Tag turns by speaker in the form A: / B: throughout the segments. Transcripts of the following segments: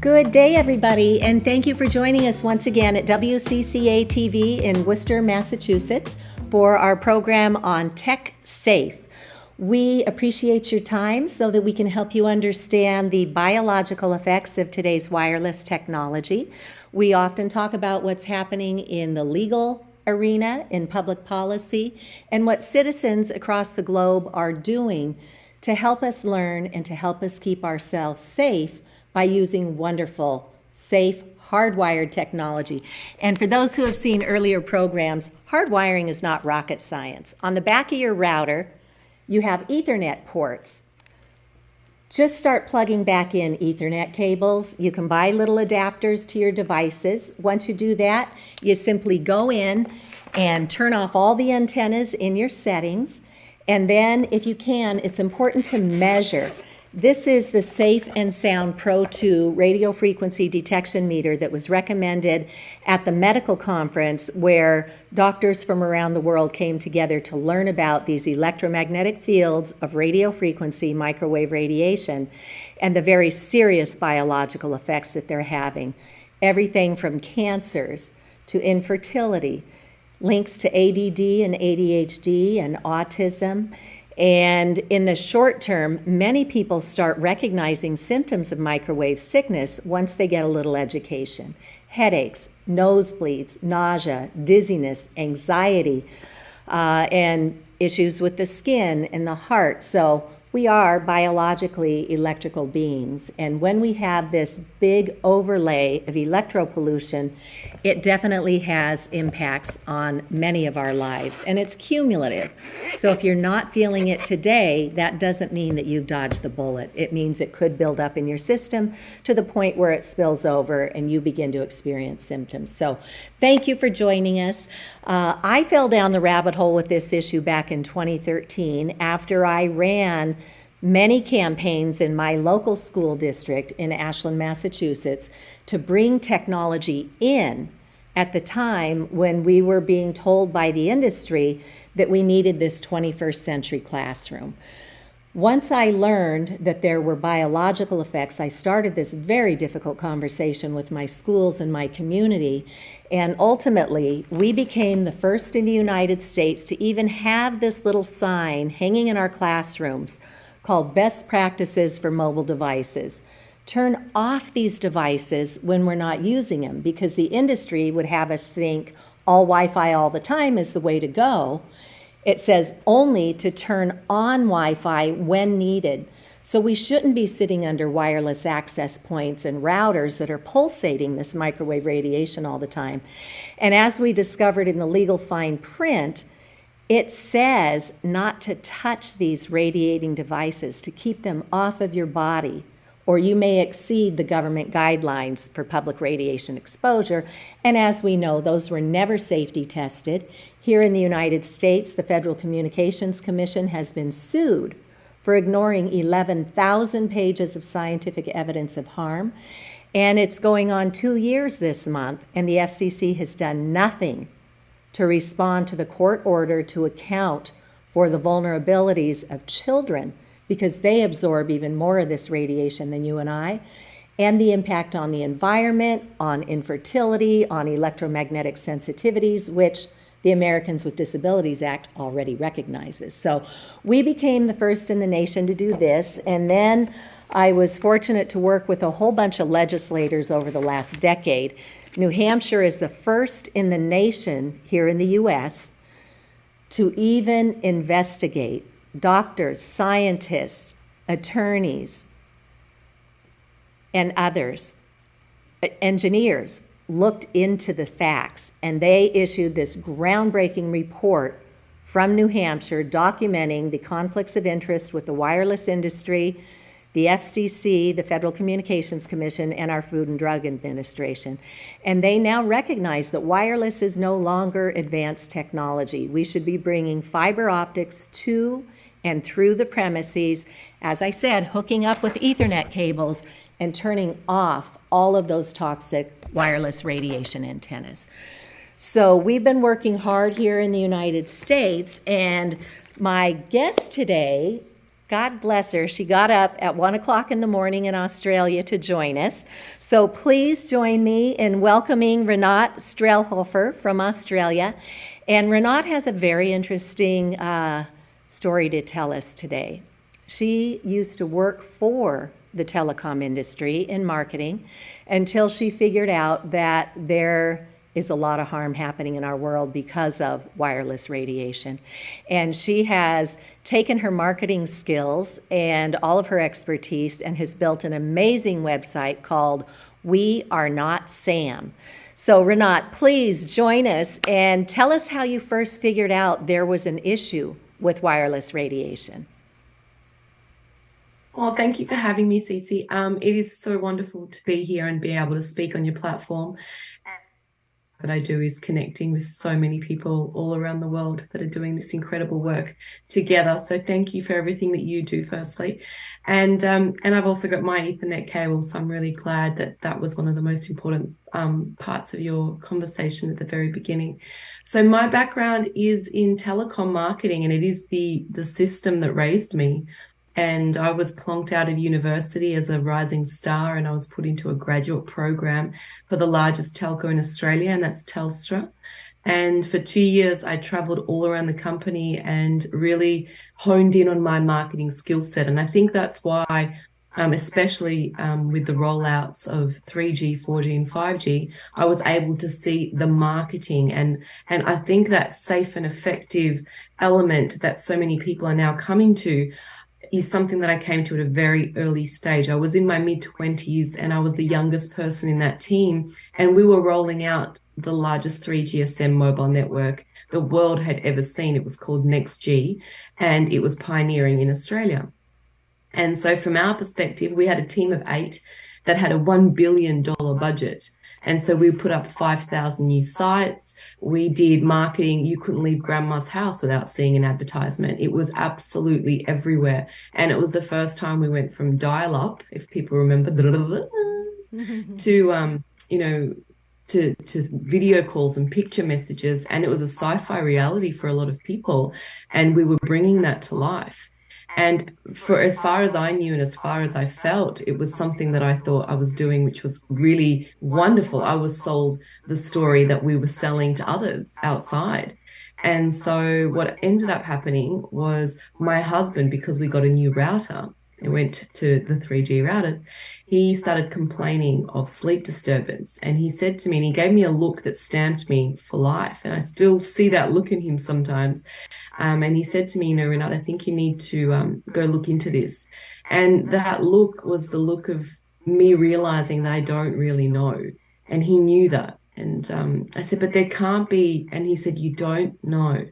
A: Good day, everybody, and thank you for joining us once again at WCCA TV in Worcester, Massachusetts for our program on Tech Safe. We appreciate your time so that we can help you understand the biological effects of today's wireless technology. We often talk about what's happening in the legal arena, in public policy, and what citizens across the globe are doing to help us learn and to help us keep ourselves safe by using wonderful, safe, hardwired technology. And for those who have seen earlier programs, hardwiring is not rocket science. On the back of your router, you have Ethernet ports. Just start plugging back in Ethernet cables. You can buy little adapters to your devices. Once you do that, you simply go in and turn off all the antennas in your settings. And then, if you can, it's important to measure. This is the Safe and Sound Pro 2 radio frequency detection meter that was recommended at the medical conference where doctors from around the world came together to learn about these electromagnetic fields of radio frequency microwave radiation and the very serious biological effects that they're having. Everything from cancers to infertility, links to ADD and ADHD and autism. And in the short term, many people start recognizing symptoms of microwave sickness once they get a little education. Headaches, nosebleeds, nausea, dizziness, anxiety, and issues with the skin and the heart. So we are biologically electrical beings. And when we have this big overlay of electropollution, it definitely has impacts on many of our lives, and it's cumulative. So if you're not feeling it today, that doesn't mean that you've dodged the bullet. It means it could build up in your system to the point where it spills over and you begin to experience symptoms. So thank you for joining us. I fell down the rabbit hole with this issue back in 2013 after I ran many campaigns in my local school district in Ashland, Massachusetts, to bring technology in at the time when we were being told by the industry that we needed this 21st century classroom. Once I learned that there were biological effects, I started this very difficult conversation with my schools and my community, and ultimately we became the first in the United States to even have this little sign hanging in our classrooms called Best Practices for Mobile Devices. Turn off these devices when we're not using them, because the industry would have us think all Wi-Fi all the time is the way to go. It says only to turn on Wi-Fi when needed. So we shouldn't be sitting under wireless access points and routers that are pulsating this microwave radiation all the time. And as we discovered in the legal fine print, it says not to touch these radiating devices, to keep them off of your body, or you may exceed the government guidelines for public radiation exposure. And as we know, those were never safety tested. Here in the United States, the Federal Communications Commission has been sued for ignoring 11,000 pages of scientific evidence of harm. And it's going on 2 years this month, and the FCC has done nothing to respond to the court order to account for the vulnerabilities of children, because they absorb even more of this radiation than you and I, and the impact on the environment, on infertility, on electromagnetic sensitivities, which the Americans with Disabilities Act already recognizes. So we became the first in the nation to do this, and then I was fortunate to work with a whole bunch of legislators over the last decade. New Hampshire is the first in the nation here in the U.S. to even investigate. Doctors, scientists, attorneys, and others, engineers, looked into the facts, and they issued this groundbreaking report from New Hampshire documenting the conflicts of interest with the wireless industry, the FCC, the Federal Communications Commission, and our Food and Drug Administration. And they now recognize that wireless is no longer advanced technology. We should be bringing fiber optics to and through the premises, as I said, hooking up with Ethernet cables and turning off all of those toxic wireless radiation antennas. So we've been working hard here in the United States, and my guest today God bless her. She got up at 1 o'clock in the morning in Australia to join us. So please join me in welcoming Rinat Strahlofer from Australia. And Rinat has a very interesting story to tell us today. She used to work for the telecom industry in marketing until she figured out that there is a lot of harm happening in our world because of wireless radiation. And she has taken her marketing skills and all of her expertise and has built an amazing website called We Are Not Sam. So Rinat, please join us and tell us how you first figured out there was an issue with wireless radiation.
B: Well, thank you for having me, Cece. It is so wonderful to be here and be able to speak on your platform. That I do is connecting with so many people all around the world that are doing this incredible work together. So thank you for everything that you do, firstly. And I've also got my Ethernet cable, so I'm really glad that that was one of the most important parts of your conversation at the very beginning. So my background is in telecom marketing, and it is the system that raised me. And I was plonked out of university as a rising star, and I was put into a graduate program for the largest telco in Australia, and that's Telstra. And for 2 years, I traveled all around the company and really honed in on my marketing skill set. And I think that's why, especially with the rollouts of 3G, 4G, and 5G, I was able to see the marketing. And I think that safe and effective element that so many people are now coming to is something that I came to at a very early stage. I was in my mid-20s and I was the youngest person in that team, and we were rolling out the largest 3GSM mobile network the world had ever seen. It was called NextG, and it was pioneering in Australia. And so from our perspective, we had a team of 8 that had a $1 billion budget. And so we put up 5,000 new sites. We did marketing. You couldn't leave grandma's house without seeing an advertisement. It was absolutely everywhere. And it was the first time we went from dial-up, if people remember, to, to video calls and picture messages. And it was a sci-fi reality for a lot of people. And we were bringing that to life. And for as far as I knew and as far as I felt, it was something that I thought I was doing, which was really wonderful. I was sold the story that we were selling to others outside. And so what ended up happening was my husband, because we got a new router, and went to the 3G routers, he started complaining of sleep disturbance. And he said to me, and he gave me a look that stamped me for life. And I still see that look in him sometimes. And he said to me, Rinat, I think you need to go look into this. And that look was the look of me realizing that I don't really know. And he knew that. And I said, but there can't be. And he said, you don't know.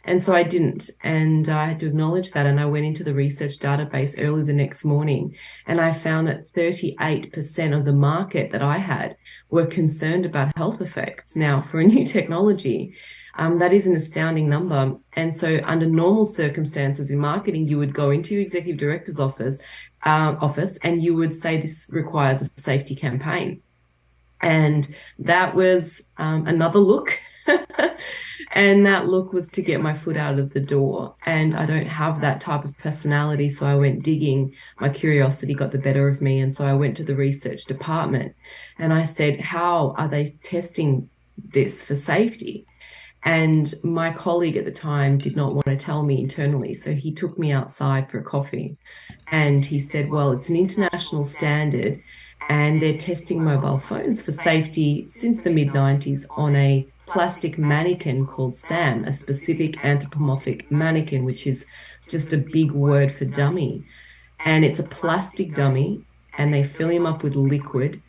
B: And so I didn't. And I had to acknowledge that. And I went into the research database early the next morning. And I found that 38% of the market that I had were concerned about health effects. Now, for a new technology, that is an astounding number. And so under normal circumstances in marketing, you would go into your executive director's office and you would say this requires a safety campaign. And that was another look. And that look was to get my foot out of the door. And I don't have that type of personality. So I went digging. My curiosity got the better of me. And so I went to the research department and I said, how are they testing this for safety? And my colleague at the time did not want to tell me internally. So he took me outside for a coffee and he said, well, it's an international standard and they're testing mobile phones for safety since the mid-90s on a plastic mannequin called SAM, a specific anthropomorphic mannequin, which is just a big word for dummy. And it's a plastic dummy and they fill him up with liquid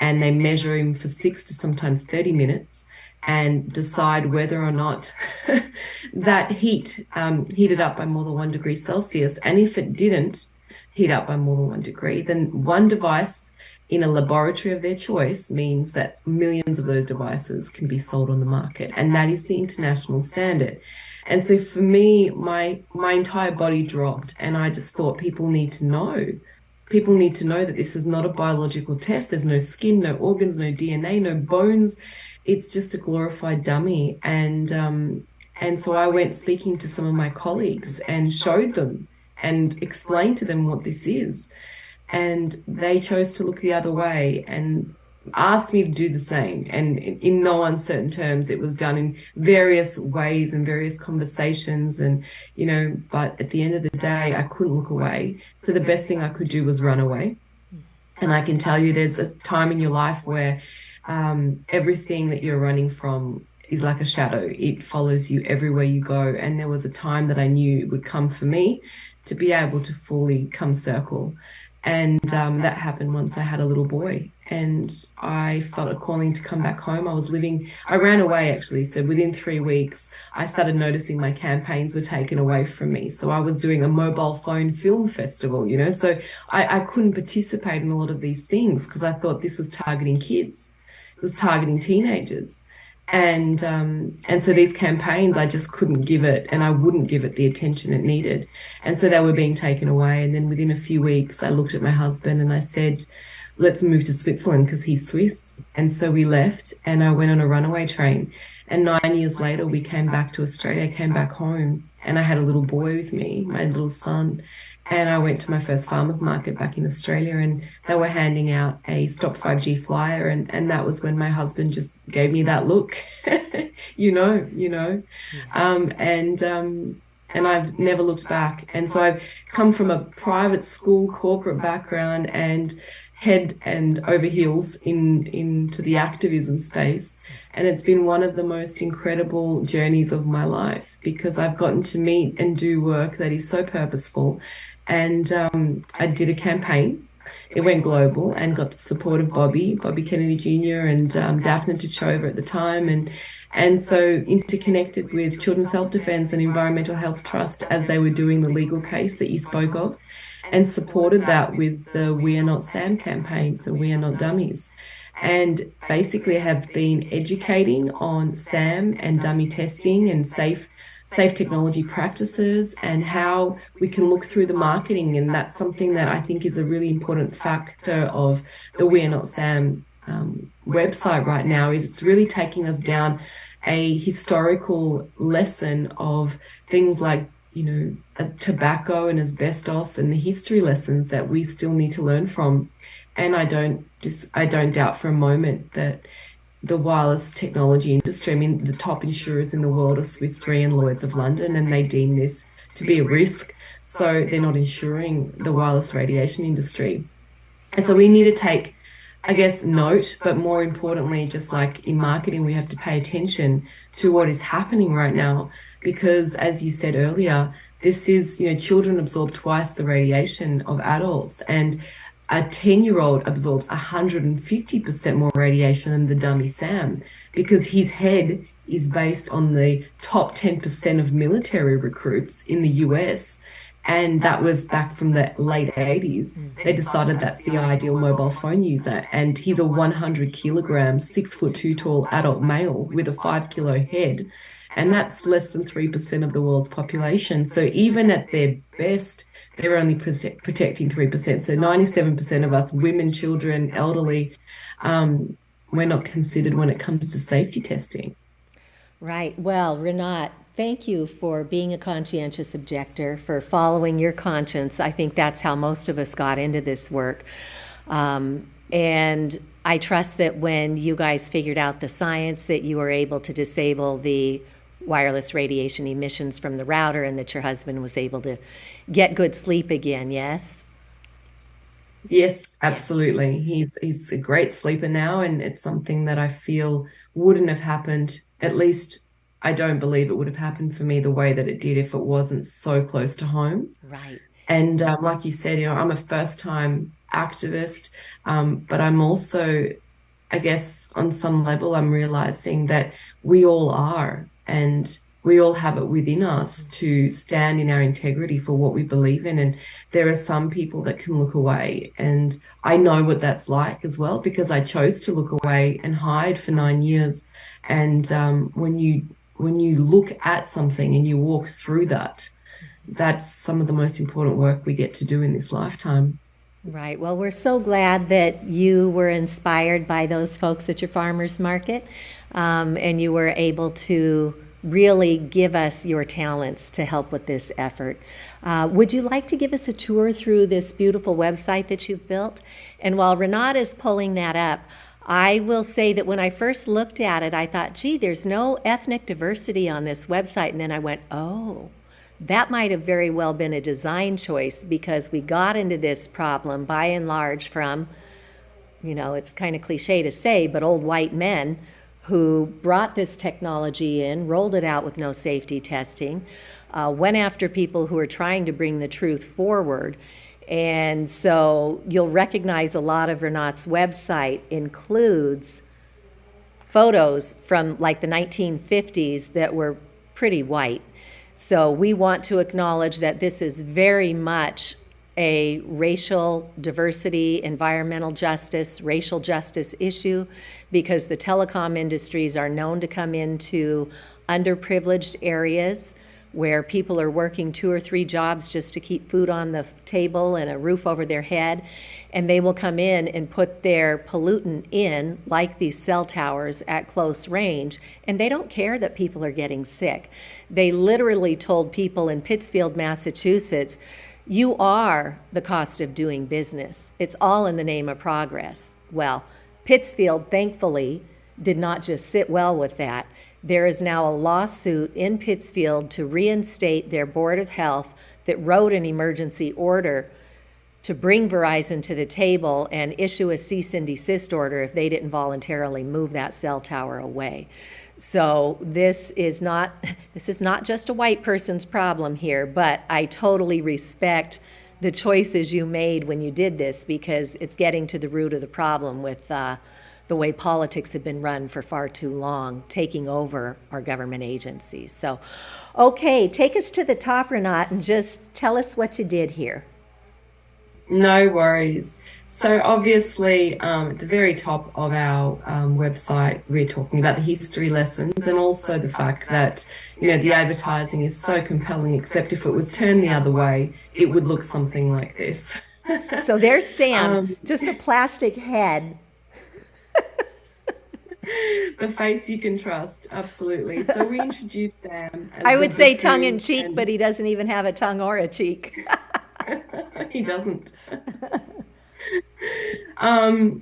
B: and they measure him for 6 to sometimes 30 minutes and decide whether or not that heat heated up by more than 1 degree Celsius. And if it didn't heat up by more than 1 degree, then one device in a laboratory of their choice means that millions of those devices can be sold on the market. And that is the international standard. And so for me, my entire body dropped and I just thought people need to know. People need to know that this is not a biological test. There's no skin, no organs, no DNA, no bones. It's just a glorified dummy. And so I went speaking to some of my colleagues and showed them. and explain to them what this is. And they chose to look the other way and asked me to do the same. And in no uncertain terms, it was done in various ways and various conversations. And, but at the end of the day, I couldn't look away. So the best thing I could do was run away. And I can tell you there's a time in your life where everything that you're running from is like a shadow. It follows you everywhere you go. And there was a time that I knew it would come for me to be able to fully come circle. And that happened once I had a little boy, and I felt a calling to come back home. I ran away actually. So within 3 weeks, I started noticing my campaigns were taken away from me. So I was doing a mobile phone film festival, so I couldn't participate in a lot of these things because I thought this was targeting kids. It was targeting teenagers. And so these campaigns, I just couldn't give it, and I wouldn't give it the attention it needed. And so they were being taken away. And then within a few weeks, I looked at my husband and I said, let's move to Switzerland because he's Swiss. And so we left, and I went on a runaway train. And 9 years later, we came back to Australia, came back home, and I had a little boy with me, my little son. And I went to my first farmers market back in Australia, and they were handing out a Stop 5G flyer. And that was when my husband just gave me that look, and I've never looked back. And so I've come from a private school corporate background and head and over heels into the activism space. And it's been one of the most incredible journeys of my life because I've gotten to meet and do work that is so purposeful. And I did a campaign. It went global and got the support of Bobby Kennedy Jr. and Daphne Tachova at the time. And so interconnected with Children's Health Defence and Environmental Health Trust as they were doing the legal case that you spoke of, and supported that with the We Are Not SAM campaign, so We Are Not Dummies. And basically have been educating on SAM and dummy testing and safe technology practices and how we can look through the marketing. And that's something that I think is a really important factor of the We Are Not SAM website right now, is it's really taking us down a historical lesson of things like, tobacco and asbestos and the history lessons that we still need to learn from. And I don't doubt for a moment that the wireless technology industry, the top insurers in the world are Swiss Re and Lloyd's of London, and they deem this to be a risk. So they're not insuring the wireless radiation industry. And so we need to take, note, but more importantly, just like in marketing, we have to pay attention to what is happening right now. Because as you said earlier, this is, children absorb twice the radiation of adults, and a 10-year-old absorbs 150% more radiation than the dummy Sam, because his head is based on the top 10% of military recruits in the US. And that was back from the late 80s. They decided that's the ideal mobile phone user. And he's a 100 kilogram, 6'2" tall adult male with a 5 kilo head. And that's less than 3% of the world's population. So even at their best, they're only protecting 3%. So 97% of us, women, children, elderly, we're not considered when it comes to safety testing.
A: Right. Well, Rinat, thank you for being a conscientious objector, for following your conscience. I think that's how most of us got into this work. And I trust that when you guys figured out the science, that you were able to disable the wireless radiation emissions from the router, and that your husband was able to get good sleep again, yes?
B: Yes, absolutely. He's a great sleeper now, and it's something that I feel wouldn't have happened. At least I don't believe it would have happened for me the way that it did if it wasn't so close to home.
A: Right.
B: And like you said, I'm a first-time activist, but I'm also, on some level, I'm realizing that we all are, and we all have it within us to stand in our integrity for what we believe in. And there are some people that can look away. And I know what that's like as well, because I chose to look away and hide for 9 years. And when you look at something and you walk through that, that's some of the most important work we get to do in this lifetime.
A: Right. Well, we're so glad that you were inspired by those folks at your farmers market, and you were able to really give us your talents to help with this effort. Would you like to give us a tour through this beautiful website that you've built? And while Rinat is pulling that up, I will say that when I first looked at it, I thought, gee, there's no ethnic diversity on this website. And then I went, oh, that might have very well been a design choice, because we got into this problem by and large from, it's kind of cliche to say, but old white men who brought this technology in, rolled it out with no safety testing, went after people who are trying to bring the truth forward. And so you'll recognize a lot of Rinat's website includes photos from like the 1950s that were pretty white. So we want to acknowledge that this is very much a racial diversity, environmental justice, racial justice issue, because the telecom industries are known to come into underprivileged areas where people are working 2 or 3 jobs just to keep food on the table and a roof over their head. And they will come in and put their pollutant in, like these cell towers, at close range, and they don't care that people are getting sick. They literally told people in Pittsfield, Massachusetts, you are the cost of doing business. It's all in the name of progress. Well, Pittsfield, thankfully, did not just sit well with that. There is now a lawsuit in Pittsfield to reinstate their Board of Health that wrote an emergency order to bring Verizon to the table and issue a cease and desist order if they didn't voluntarily move that cell tower away. So this is not just a white person's problem here, but I totally respect the choices you made when you did this, because it's getting to the root of the problem with the way politics have been run for far too long, taking over our government agencies. So, okay, take us to the top, Rinat, and just tell us what you did here.
B: No worries. So obviously, at the very top of our website, we're talking about the history lessons, and also the fact that, the advertising is so compelling, except if it was turned the other way, it would look something like this.
A: So there's Sam, just a plastic head.
B: The face you can trust, absolutely. So we introduced Sam.
A: I would say tongue in cheek, but he doesn't even have a tongue or a cheek.
B: He doesn't. So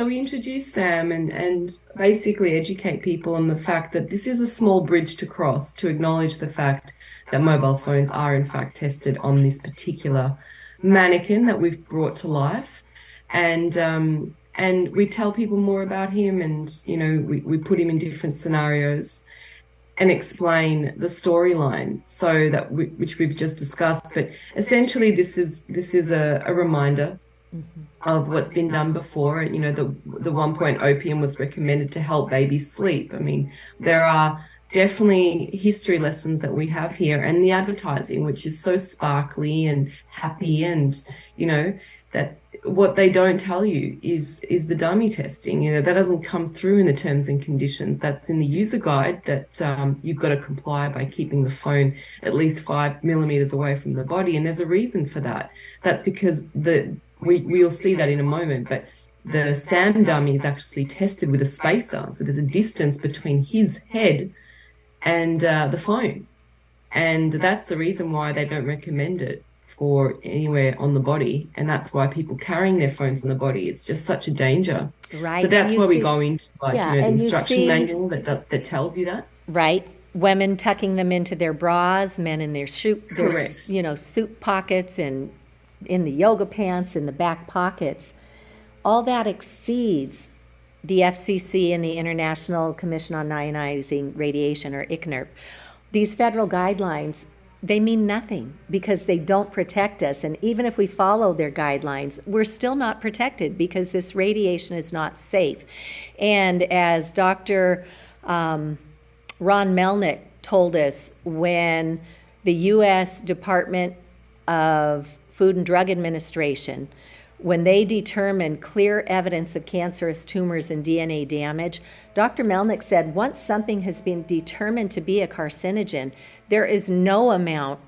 B: we introduce Sam and basically educate people on the fact that this is a small bridge to cross to acknowledge the fact that mobile phones are in fact tested on this particular mannequin that we've brought to life. And we tell people more about him, and, we put him in different scenarios and explain the storyline, so that which we've just discussed. But essentially, this is a reminder of what's been done before. The 1 point opium was recommended to help babies sleep. I mean, there are definitely history lessons that we have here, and the advertising, which is so sparkly and happy, and that what they don't tell you is the dummy testing. That doesn't come through in the terms and conditions. That's in the user guide, that you've got to comply by keeping the phone at least 5 millimeters away from the body. And there's a reason for that. That's because we'll see that in a moment, but the Sam dummy is actually tested with a spacer. So there's a distance between his head and the phone. And that's the reason why they don't recommend it for anywhere on the body, and that's why people carrying their phones on the body, it's just such a danger.
A: Right.
B: So that's why we go into the instruction manual that tells you that.
A: Right. Women tucking them into their bras, men in their suit pockets, and in the yoga pants, in the back pockets. All that exceeds the FCC and the International Commission on Ionizing Radiation, or ICNIRP. These federal guidelines, they mean nothing because they don't protect us. And even if we follow their guidelines, we're still not protected because this radiation is not safe. And as Dr. Ron Melnick told us, when the U.S. Department of Food and Drug Administration, when they determined clear evidence of cancerous tumors and DNA damage, Dr. Melnick said once something has been determined to be a carcinogen, there is no amount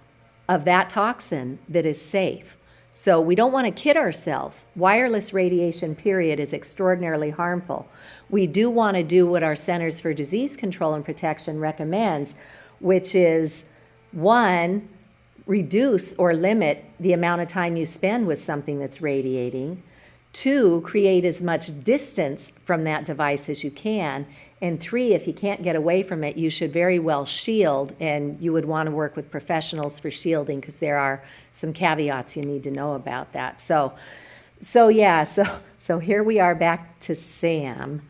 A: of that toxin that is safe. So we don't want to kid ourselves. Wireless radiation, period, is extraordinarily harmful. we do want to do what our Centers for Disease Control and Protection recommends, which is, one, reduce or limit the amount of time you spend with something that's radiating. Two, create as much distance from that device as you can. And three, if you can't get away from it, you should very well shield, and you would want to work with professionals for shielding, because there are some caveats you need to know about that. So here we are back to Sam.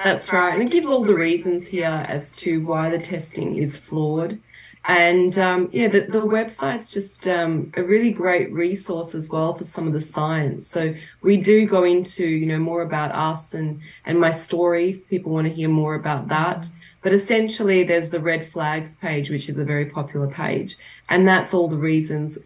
B: That's right. And it gives all the reasons here as to why the testing is flawed. And the website's just a really great resource as well for some of the science. So we do go into, more about us and my story, if people want to hear more about that. But essentially, there's the red flags page, which is a very popular page. And that's all the reasons,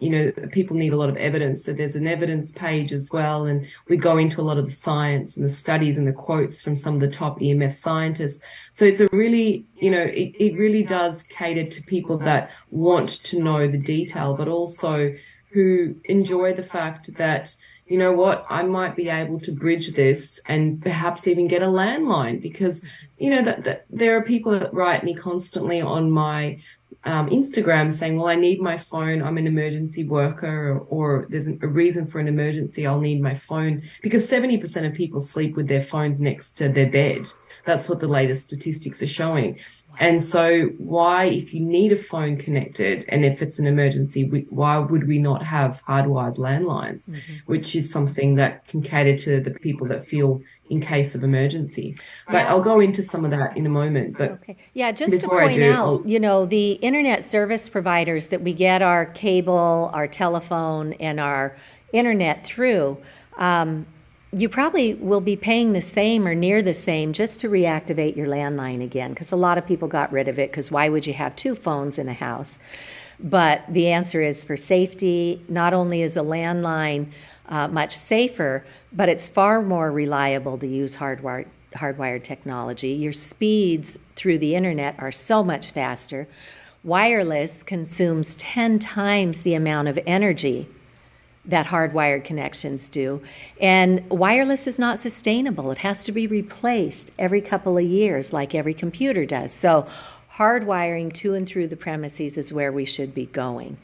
B: people need a lot of evidence. So there's an evidence page as well. And we go into a lot of the science and the studies and the quotes from some of the top EMF scientists. So it's a really, it really does cater to people that want to know the detail, but also who enjoy the fact that, you know what, I might be able to bridge this and perhaps even get a landline, because, that there are people that write me constantly on my Instagram saying, well, I need my phone, I'm an emergency worker, or there's a reason for an emergency, I'll need my phone, because 70% of people sleep with their phones next to their bed. That's what the latest statistics are showing. And so why, if you need a phone connected and if it's an emergency, why would we not have hardwired landlines, which is something that can cater to the people that feel in case of emergency. But I'll go into some of that in a moment. But
A: okay. Yeah, just to point out, the internet service providers that we get our cable, our telephone, and our internet through, you probably will be paying the same or near the same just to reactivate your landline again, because a lot of people got rid of it, because why would you have two phones in a house? But the answer is for safety. Not only is a landline much safer, but it's far more reliable to use hardwired technology. Your speeds through the internet are so much faster. Wireless consumes 10 times the amount of energy that hardwired connections do. And wireless is not sustainable. It has to be replaced every couple of years, like every computer does. So hardwiring to and through the premises is where we should be going.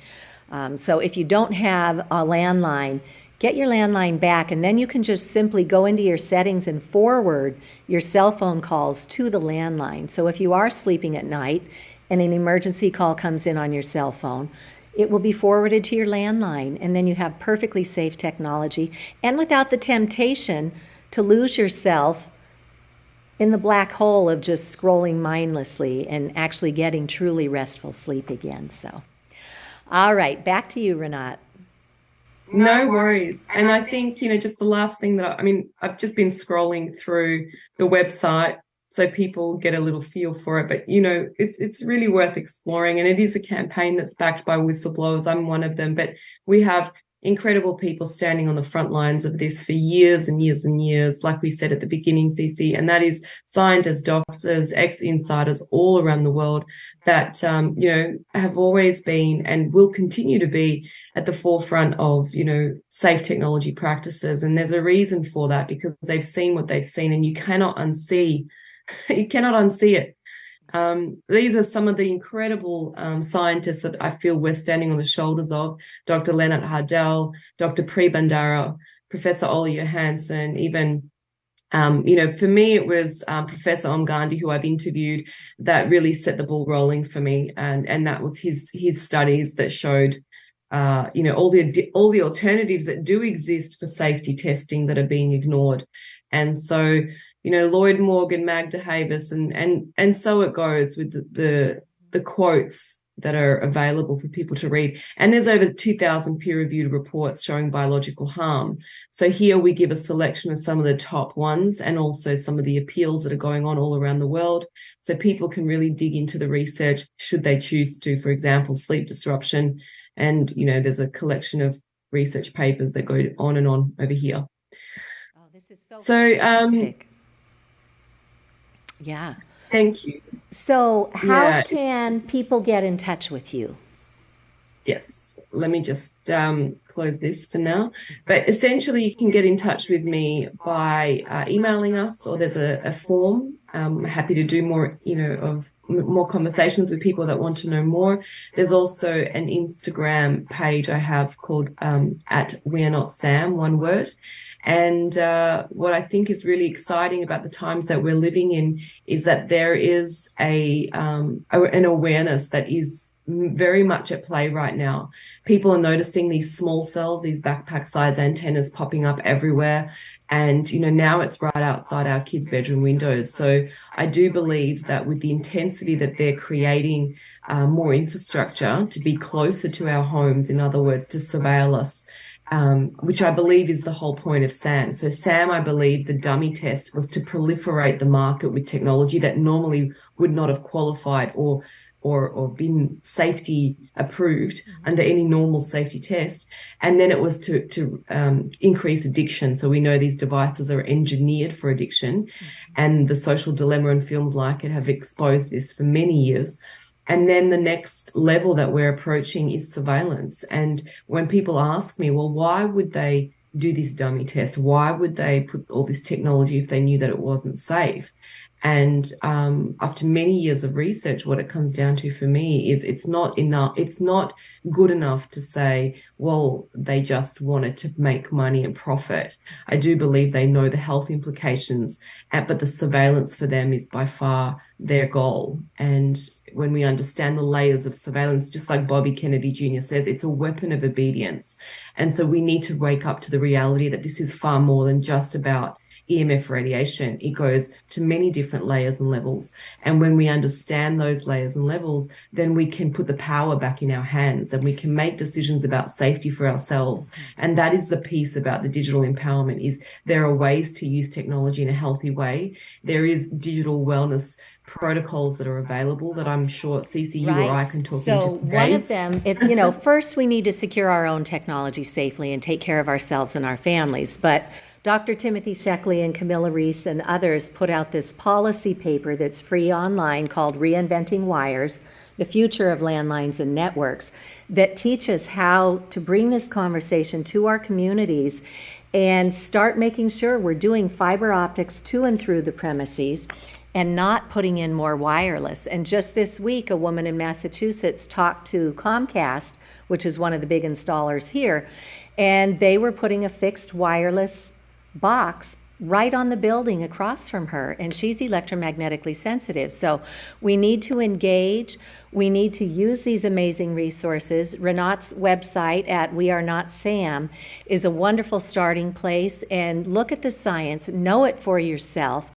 A: So if you don't have a landline, get your landline back, and then you can just simply go into your settings and forward your cell phone calls to the landline. So if you are sleeping at night and an emergency call comes in on your cell phone, it will be forwarded to your landline, and then you have perfectly safe technology and without the temptation to lose yourself in the black hole of just scrolling mindlessly and actually getting truly restful sleep again. So, all right, back to you, Rinat.
B: No worries. And I think, just the last thing that I've just been scrolling through the website so people get a little feel for it. But, it's really worth exploring. And it is a campaign that's backed by whistleblowers. I'm one of them. But we have incredible people standing on the front lines of this for years and years and years, like we said at the beginning, Cece, and that is scientists, doctors, ex-insiders all around the world that, have always been and will continue to be at the forefront of, safe technology practices. And there's a reason for that, because they've seen what they've seen, and you cannot unsee it. These are some of the incredible scientists that I feel we're standing on the shoulders of: Dr. Leonard Hardell, Dr. Pri Bandara, Professor Ole Johansson, even, for me, it was Professor Gandhi, who I've interviewed, that really set the ball rolling for me. And that was his studies that showed, all the alternatives that do exist for safety testing that are being ignored. And so, Lloyd Morgan, Magda Havis, and so it goes with the quotes that are available for people to read. And there's over 2,000 peer-reviewed reports showing biological harm. So here we give a selection of some of the top ones, and also some of the appeals that are going on all around the world, so people can really dig into the research should they choose to. For example, sleep disruption. And, there's a collection of research papers that go on and on over here.
A: Oh, this is so fantastic. Yeah.
B: Thank you.
A: So how can people get in touch with you?
B: Yes, let me just close this for now. But essentially, you can get in touch with me by emailing us, or there's a form. I'm happy to do more, more conversations with people that want to know more. There's also an Instagram page I have called at We Are Not Sam, one word. And what I think is really exciting about the times that we're living in is that there is an awareness that is very much at play right now. People are noticing these small cells, these backpack size antennas popping up everywhere. And, now it's right outside our kids' bedroom windows. So I do believe that with the intensity that they're creating more infrastructure to be closer to our homes, in other words, to surveil us, which I believe is the whole point of SAM. So SAM, I believe the dummy test was to proliferate the market with technology that normally would not have qualified or been safety approved under any normal safety test. And then it was to increase addiction. So we know these devices are engineered for addiction, and the Social Dilemma and films like it have exposed this for many years. And then the next level that we're approaching is surveillance. And when people ask me, well, why would they do this dummy test? Why would they put all this technology if they knew that it wasn't safe? And after many years of research, what it comes down to for me is it's not enough. It's not good enough to say, well, they just wanted to make money and profit. I do believe they know the health implications, but the surveillance for them is by far their goal. And when we understand the layers of surveillance, just like Bobby Kennedy Jr. says, it's a weapon of obedience. And so we need to wake up to the reality that this is far more than just about EMF radiation. It goes to many different layers and levels. And when we understand those layers and levels, then we can put the power back in our hands and we can make decisions about safety for ourselves. And that is the piece about the digital empowerment, is there are ways to use technology in a healthy way. There is digital wellness protocols that are available that I'm sure Cece, you or I can talk into.
A: So one of them, first we need to secure our own technology safely and take care of ourselves and our families. But Dr. Timothy Sheckley and Camilla Reese and others put out this policy paper that's free online called Reinventing Wires, the Future of Landlines and Networks, that teaches how to bring this conversation to our communities and start making sure we're doing fiber optics to and through the premises and not putting in more wireless. And just this week, a woman in Massachusetts talked to Comcast, which is one of the big installers here, and they were putting a fixed wireless box right on the building across from her, and she's electromagnetically sensitive. So we need to engage. We need to use these amazing resources. Rinat's website at We Are Not Sam is a wonderful starting place, and look at the science, know it for yourself.